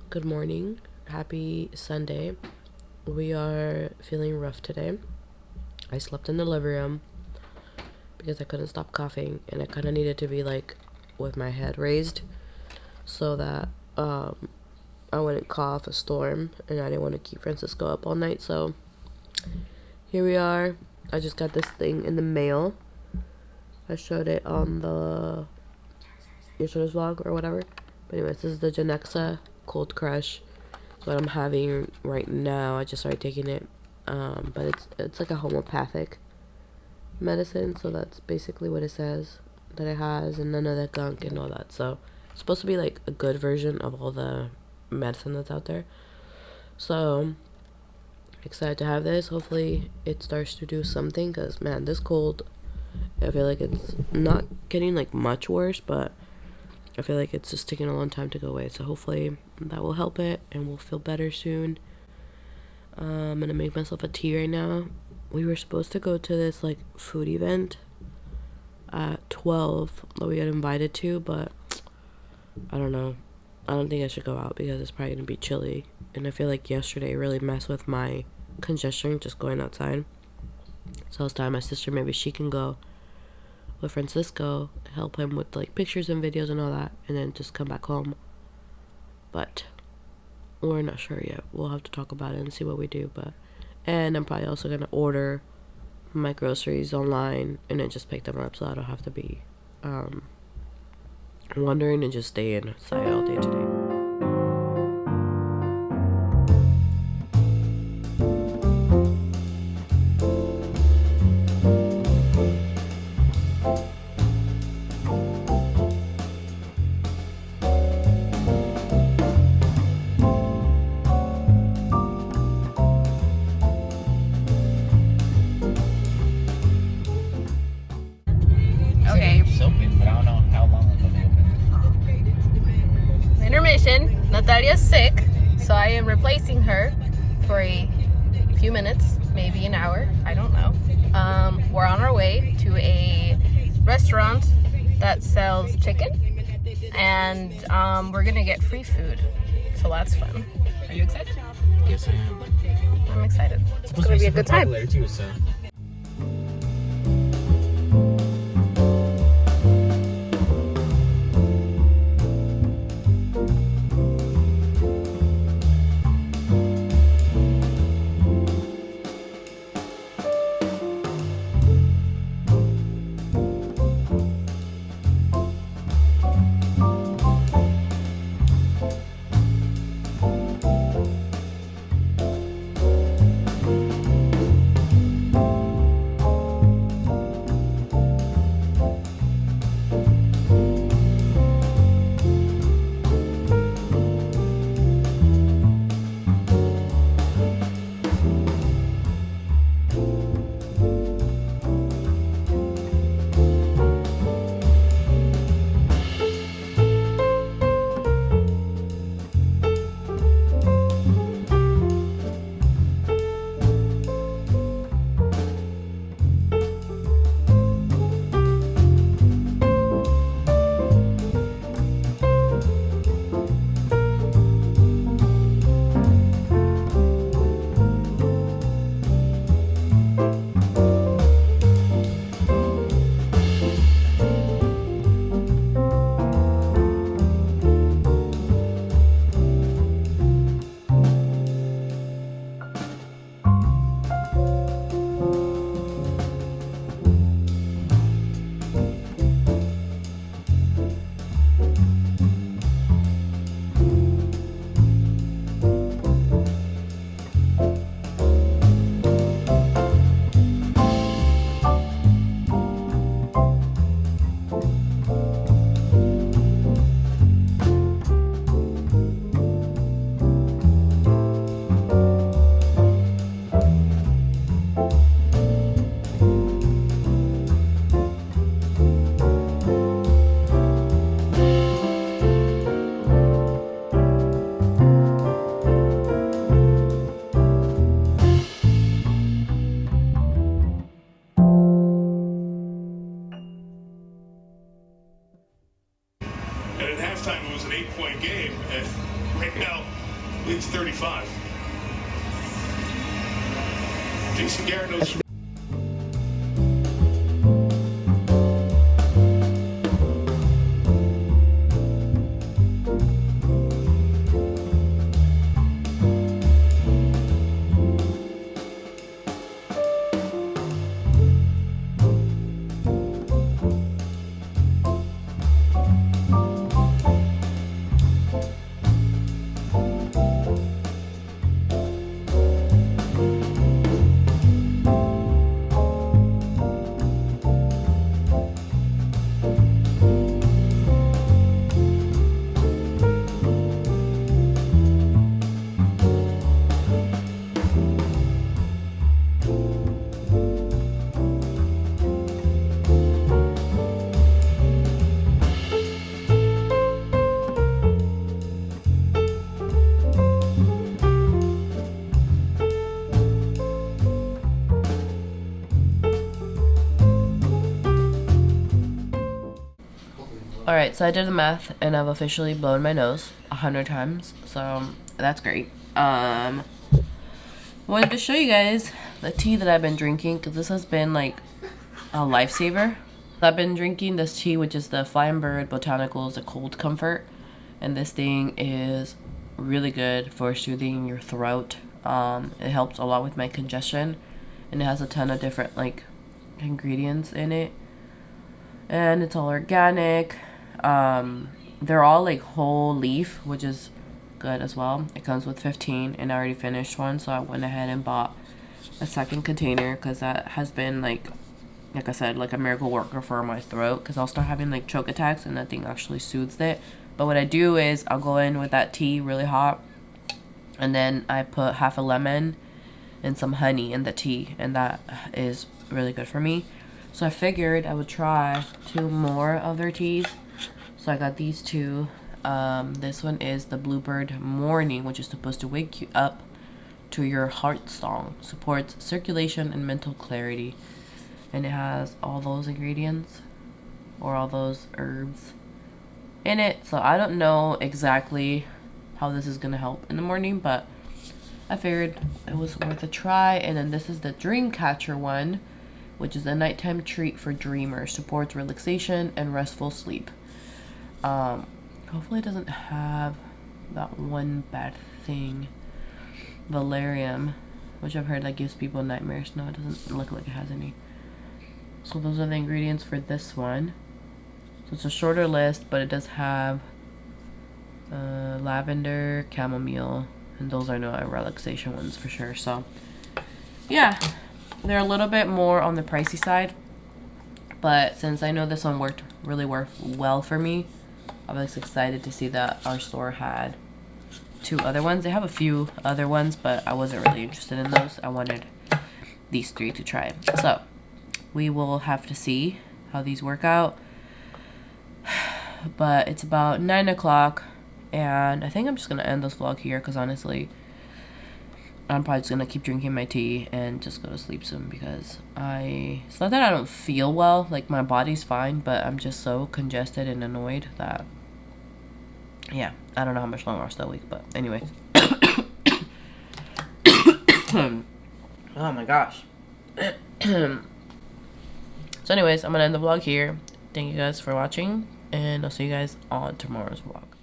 Good morning. Happy Sunday. We are feeling rough today. I slept in the living room because I couldn't stop coughing, and I kind of needed to be like with my head raised so that I wouldn't cough a storm, and I didn't want to keep Francisco up all night. So here we are. I just got this thing in the mail. I showed it on the yesterday's vlog or whatever. But anyways, this is the Genexa Cold Crush. It's what I'm having right now. I just started taking it. But it's like a homeopathic medicine, so that's basically what it says that it has, and none of that gunk and all that. So it's supposed to be like a good version of all the medicine that's out there. So excited to have this. Hopefully it starts to do something, because man, this cold, I feel like it's not getting like much worse, but I feel like it's just taking a long time to go away. So hopefully that will help it and we'll feel better soon. I'm gonna make myself a tea right now. We were supposed to go to this like food event at 12 that we got invited to, but I don't know. I don't think I should go out because it's probably gonna be chilly. And I feel like yesterday really messed with my congestion just going outside. So I was telling my sister maybe she can go with Francisco, help him with like pictures and videos and all that, and then just come back home. But we're not sure yet. We'll have to talk about it and see what we do. And I'm probably also gonna order my groceries online and then just pick them up, so I don't have to be wandering and just stay inside all day today. Intermission. Natalia's sick, so I am replacing her for a few minutes, maybe an hour, I don't know. We're on our way to a restaurant that sells chicken, and we're gonna get free food, so that's fun. Are you excited? Yes, I am. I'm excited. It's gonna be a good time. Too, so. Alright, so I did the math and I've officially blown my nose 100 times, so that's great. Wanted to show you guys the tea that I've been drinking because this has been like a lifesaver. I've been drinking this tea, which is the Flying Bird Botanicals, a cold comfort, and this thing is really good for soothing your throat. It helps a lot with my congestion, and it has a ton of different like ingredients in it, and it's all organic. They're all like whole leaf, which is good as well. It comes with 15 and I already finished one, so I went ahead and bought a second container because that has been like I said, like a miracle worker for my throat, because I'll start having like choke attacks and that thing actually soothes it. But what I do is I'll go in with that tea really hot, and then I put half a lemon and some honey in the tea, and that is really good for me. So I figured I would try 2 more of their teas. So I got these 2. This one is the Bluebird Morning, which is supposed to wake you up to your heart song, supports circulation and mental clarity, and it has all those ingredients or all those herbs in it. So I don't know exactly how this is gonna help in the morning, but I figured it was worth a try. And then this is the Dreamcatcher one, which is a nighttime treat for dreamers, supports relaxation and restful sleep. Hopefully it doesn't have that one bad thing, valerian, which I've heard that gives people nightmares. No, it doesn't look like it has any. So those are the ingredients for this one. So it's a shorter list, but it does have lavender, chamomile, and those are no relaxation ones for sure. So yeah, they're a little bit more on the pricey side, but since I know this one worked really well for me, I was excited to see that our store had 2 other ones. They have a few other ones, but I wasn't really interested in those. I wanted these 3 to try. So we will have to see how these work out. But it's about 9 o'clock, and I think I'm just gonna end this vlog here because honestly I'm probably just gonna keep drinking my tea and just go to sleep soon, because it's not that I don't feel well, like my body's fine, but I'm just so congested and annoyed that, yeah, I don't know how much longer I'll still weak. But anyways. Oh my gosh. So anyways, I'm gonna end the vlog here. Thank you guys for watching, and I'll see you guys on tomorrow's vlog.